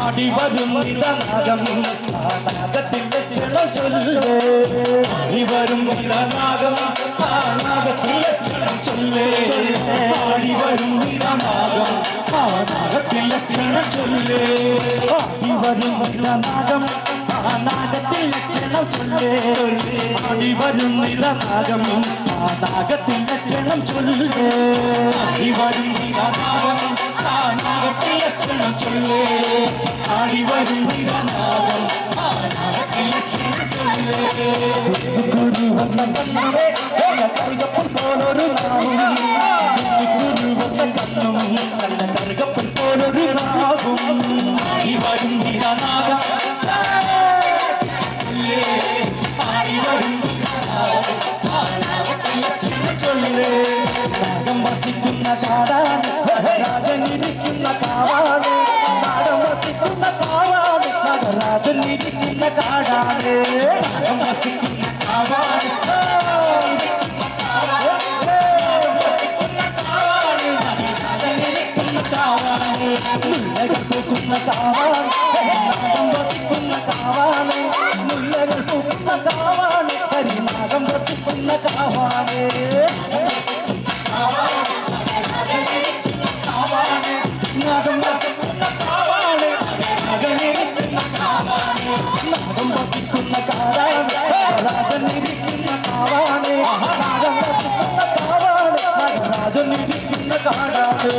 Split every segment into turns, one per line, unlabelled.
ആടി വരും നിതനാഗം ആ നാഗത്തിന്റെ ക്ഷണം ചൊല്ലേ ആടി വരും നിതനാഗം ആ നാഗത്തിന്റെ ക്ഷണം ചൊല്ലേ ആടി വരും നിതനാഗം ആ നാഗത്തിന്റെ ക്ഷണം ചൊല്ലേ ആടി വരും നിതനാഗം ആ നാഗത്തിന്റെ ക്ഷണം ചൊല്ലേ ആടി വരും നിതനാഗം ആ നാഗത്തിന്റെ ക്ഷണം ചൊല്ലേ ആടി വരും നിതനാഗം ആ നാഗത്തിന്റെ ക്ഷണം ചൊല്ലേ ആടി വരും നിതനാഗം ആ നാഗത്തിന്റെ ക്ഷണം ചൊല്ലേ ഗുരു വന്ന കണ്ണുമേ കറുകപ്പൻ പോലൊരു നാവും ഗുരു വന്ന കണ്ണും നല്ല കറുകപ്പൻ പോലൊരു നാവും ആടി വരും നിതനാഗം നാഗം വസിക്കുന്ന കാടാണ് രാജനിരിക്കുന്ന കാവാണ് നാഗം വസിക്കുന്ന കാവാണ് നടരാജനിരിക്കുന്ന കാടാണ് നാഗം വസിക്കുന്ന കാവാണ് മുല്ലകൾ പൂക്കുന്ന കാവാണ് നാഗം വസിക്കുന്ന കാവാണ് മുല്ലകൾ പൂക്കുന്ന കാവാണ് കരിനാഗം വസിക്കുന്ന കാവാണ് നാഗം വസിക്കുന്ന കാവാണ് രാജനിരിക്കുന്ന കാവാണ് നാഗം വസിക്കുന്ന കാവാണ് രാജനിരിക്കുന്ന കാവാണ് നാഗം വസിക്കുന്ന കാവാണ് രാജനിരിക്കുന്ന കാടാണ്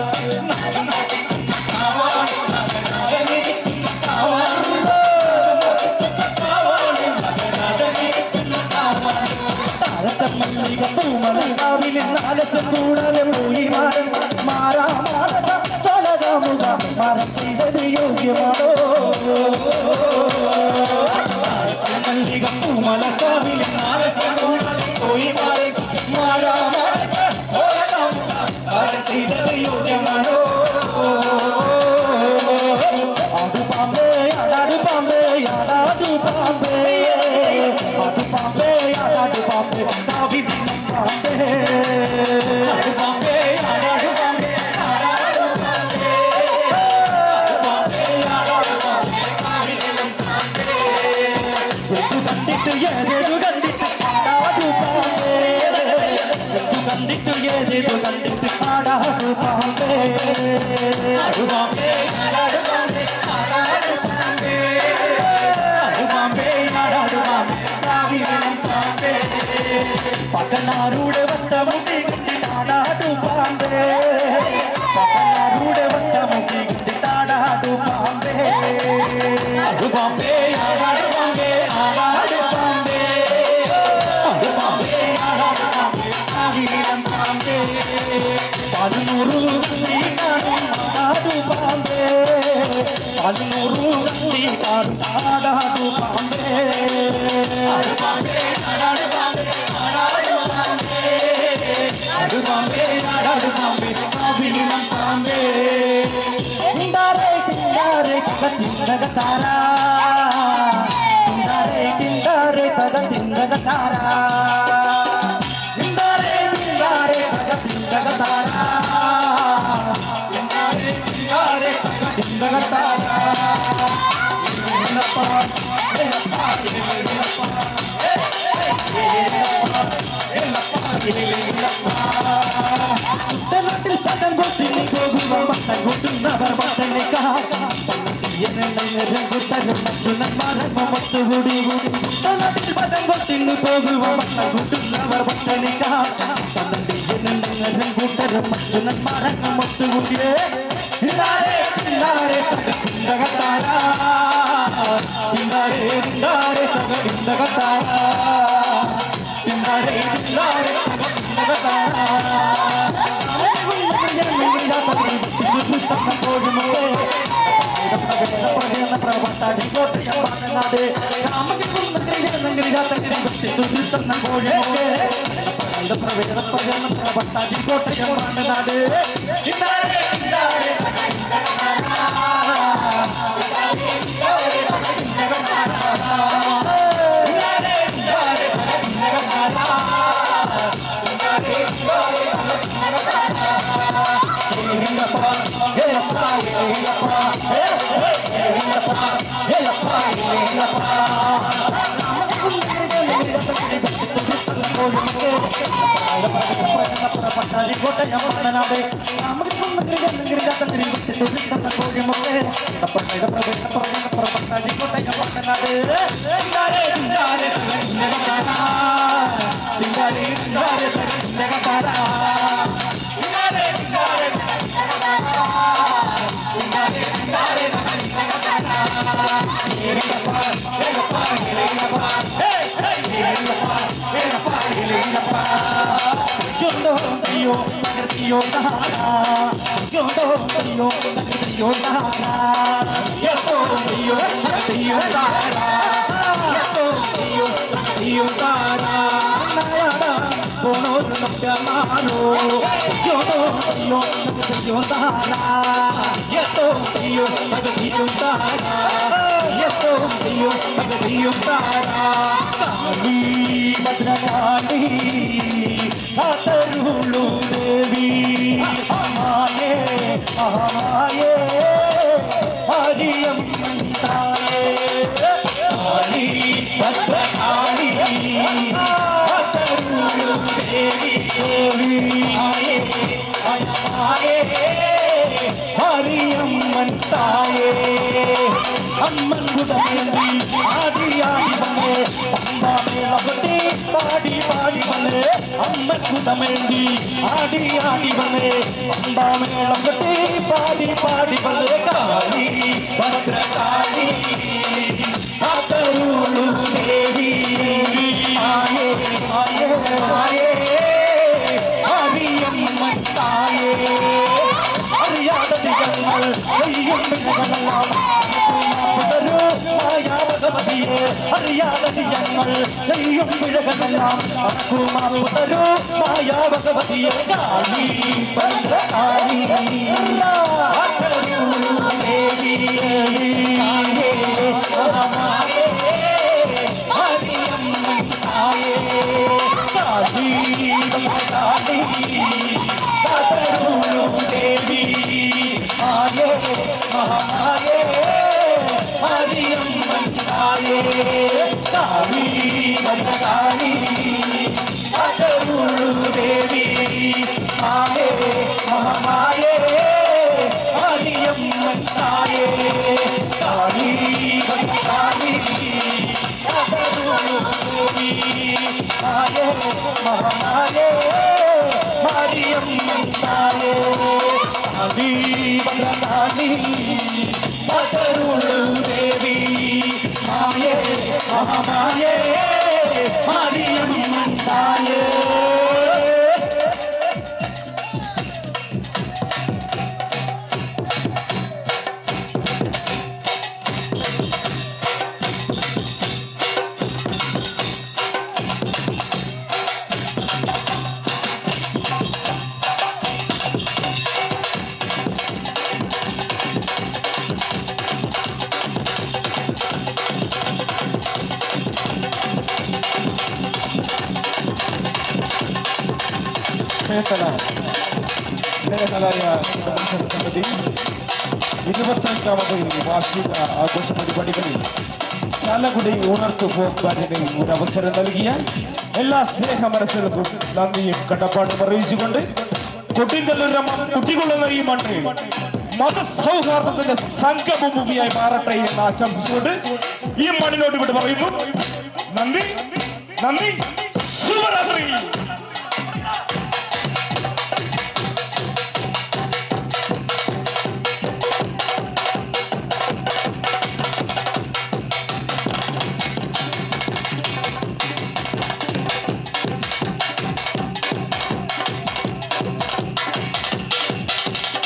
മല്ലിക പൂമലങ്കാവിലെ നാലത്തും കൂടാതെ പോയി മാറാമാനസ ചലകാമുക മരം ചെയ്തത് യോഗ്യമാണോ മല്ലിക പൂമലങ്കാവിലെ നാലത്തും കൂടാതെ പോയി മാറാമാനസ ചലകാമുക മരം ചെയ്തത് യോഗ്യമാണോ ആടു പാമ്പേ ആടാടു പാമ്പേ ആടാടു പാമ്പേ ആടു പാമ്പേ ആടാടു പാമ്പേ കാവി പാമ്പേ ആടു പാമ്പേ ആടാടു പാമ്പേ ആടാടു പാമ്പേ പാമ്പേ ആടാടു പാമ്പേ കാവി പാമ്പേ എന്തു കണ്ടിട്ട് ഏതേതു കണ്ടിട്ട് ആടാടു പാമ്പേ എന്തു കണ്ടിട്ട് ഏതേതു കണ്ടിട്ട് ആടാടു പാമ്പേ ആടു പാമ്പേ ആടാടു പാമ്പേ ആടാടു പാമ്പേ ആടു പാമ്പേ ആടാടു പാമ്പേ കാവി പാമ്പേ പകനാരുടെ വട്ടമുട്ടി കണ്ടിട്ടാടാടു പാമ്പേ പകനാരുടെ വട്ടമുട്ടി കണ്ടിട്ടാടാടു പാമ്പേ ആടു പാമ്പേ ആടാടു പാമ്പേ ആടാടു പാമ്പേ ആടു പാമ്പേ ആടാടു പാമ്പേ കാവിലം പാമ്പേ 1100 കണ്ടി കാണും ആടാടു പാമ്പേ 1100 കണ്ടി കാണും ആടാടു പാമ്പേ ആടു പാമ്പേ ആടാടു പാമ്പേ ആടാടു പാമ്പേ ആടു പാമ്പേ ആടാടു പാമ്പേ കാവിലം പാമ്പേ തിണ്ടാരേ തിണ്ടാരേ തിണ്ടകതാരാ തിണ്ടാരേ തിണ്ടാരേ തിണ്ടകതാരാ തിണ്ടാരേ തിണ്ടാരേ തിണ്ടകതാരാ തിണ്ടാരേ തിണ്ടാരേ തിണ്ടകതാരാ നാട്ടിൽ പട്ടം കൊട്ടിനി പോകുക പട്ടം കൊട്ടുന്നവർ പട്ടണിക്കാർ നാട്ടിൽ പട്ടം കൊട്ടിനി പോകുക പട്ടം കൊട്ടുന്നവർ പട്ടണിക്കാർ കൂട്ടരും മറ്റുനന്മാരങ്ങ് മൊത്തുകൂടിയേ തിണ്ടകത്താരാ തിണ്ടാരേ തിണ്ടാരേ തിണ്ടകത്താരാ തിണ്ടാരേ തിണ്ടാരേ തിണ്ടകത്താരാ പ്രവർത്താടി കോട്ടയം പാലനാട് പ്രവർത്താടി കോട്ടയം പാലനാട് Hey, अम्मन गुडमेंदी आदि आदि बने अम्बा मेला बटे पाड़ी पाड़ी बने अम्मन गुडमेंदी आदि आदि बने अम्बा मेला बटे पाड़ी पाड़ी बने काली भद्रकाली आतरुलु देवी आये आये आये हरि अम्मन ताये हरियाद दिगंगल अय्यम दिगंगल हरियादी जंगल दैयम बिड़गनलाम अकुमा पुतरू माया भगवती काली भद्रकाली अतरुलु देवी आये हमारे हरियम्मन आये काली भद्रकाली अतरुलु देवी आये हमारे हरियम्मन आये काली भद्रकाली अतरुलु देवी आये महामाये हरियम्मन आये काली भद्रकाली अतरुलु देवी आये महामाये हरियम्मन आये काली भद्रकाली अतरुलु देवी माये महामाये हरियम्मन ताये
സ്നേഹനലായ സമിതി 25ാമത് വാർഷിക ആഘോഷ പരിപാടികളിൽ ചാലക്കുടി ഉണർത്തു ഫോക്ക് ബാൻഡിന് ഒരു അവസരം നൽകിയ എല്ലാ സ്നേഹ മനസ്സുകൾക്കും നന്ദിയും കടപ്പാടും അറിയിച്ചുകൊണ്ട് കുട്ടികൊള്ളുന്ന ഈ മണ്ണ് മതസൗഹാർദ്ദത്തിന്റെ സംഗമഭൂമിയായി മാറട്ടെ എന്ന് ആശംസിച്ചുകൊണ്ട് ഈ മണ്ണിനോട് ഇവിടെ പറയുന്നു. നന്ദി നന്ദി. ശുഭരാത്രി.